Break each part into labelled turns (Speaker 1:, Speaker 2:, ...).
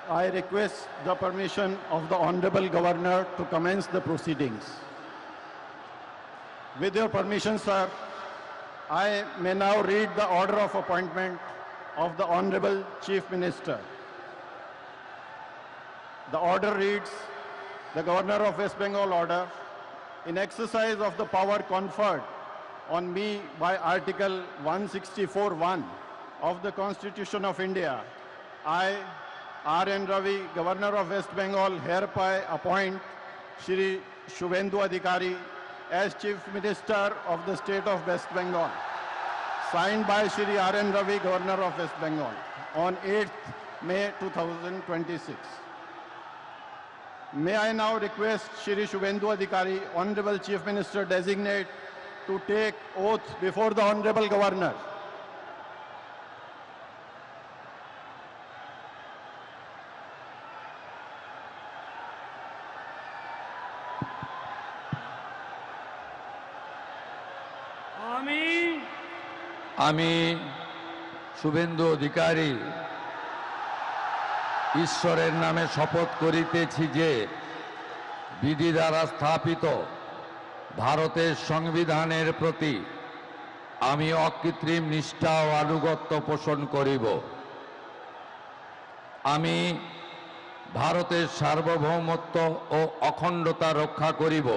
Speaker 1: I request the permission of the Honorable Governor to commence the proceedings. With your permission, sir, I may now read the order of appointment of the Honorable Chief Minister. The order reads, the Governor of West Bengal order, in exercise of the power conferred on me by Article 164(1) of the Constitution of India, I, R.N. Ravi, Governor of West Bengal, hereby appoint Shri Shubhendu Adhikari as Chief Minister of the State of West Bengal. Signed by Shri R.N. Ravi, Governor of West Bengal, on 8th May 2026. May I now request Shri Shubhendu Adhikari, Honorable Chief Minister Designate, to take oath before the Honorable Governor.
Speaker 2: আমি শুভেন্দু অধিকারী ঈশ্বরের নামে শপথ করিতেছি যে বিধি দ্বারা স্থাপিত ভারতের সংবিধানের প্রতি আমি অকৃত্রিম নিষ্ঠা ও আনুগত্য পোষণ করিব। আমি ভারতের সার্বভৌমত্ব ও অখণ্ডতা রক্ষা করিব।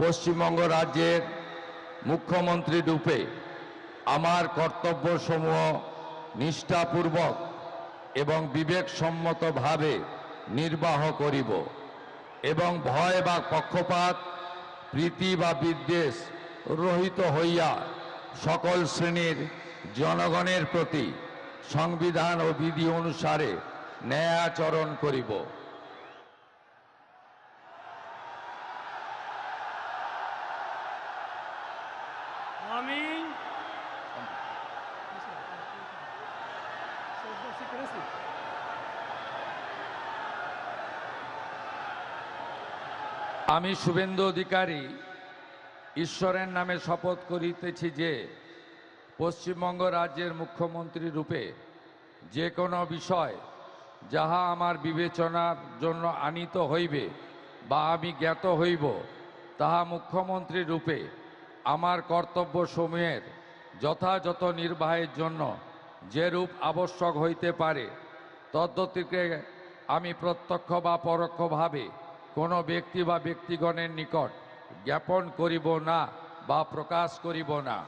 Speaker 2: পশ্চিমবঙ্গ রাজ্যের মুখ্যমন্ত্রী রূপে আমার কর্তব্যসমূহ নিষ্ঠাপূর্বক এবং বিবেকসম্মতভাবে নির্বাহ করিব এবং ভয় বা পক্ষপাত, প্রীতি বা বিদ্বেষ রহিত হইয়া সকল শ্রেণীর জনগণের প্রতি সংবিধান ও বিধি অনুসারে ন্যায়াচরণ করিব। আমি শুভেন্দু অধিকারী ঈশ্বরের নামে শপথ করিতেছি যে পশ্চিমবঙ্গ রাজ্যের মুখ্যমন্ত্রী রূপে যে কোনো বিষয় যাহা আমার বিবেচনার জন্য আনীত হইবে বা আমি জ্ঞাত হইব, তাহা মুখ্যমন্ত্রী রূপে আমার কর্তব্যসমূহের যথাযথ নির্বাহের জন্য যেরূপ আবশ্যক হইতে পারে তদ্গতিকে আমি প্রত্যক্ষ বা পরোক্ষভাবে কোনো ব্যক্তি বা ব্যক্তিগণের নিকট জ্ঞাপন করিব না বা প্রকাশ করিব না।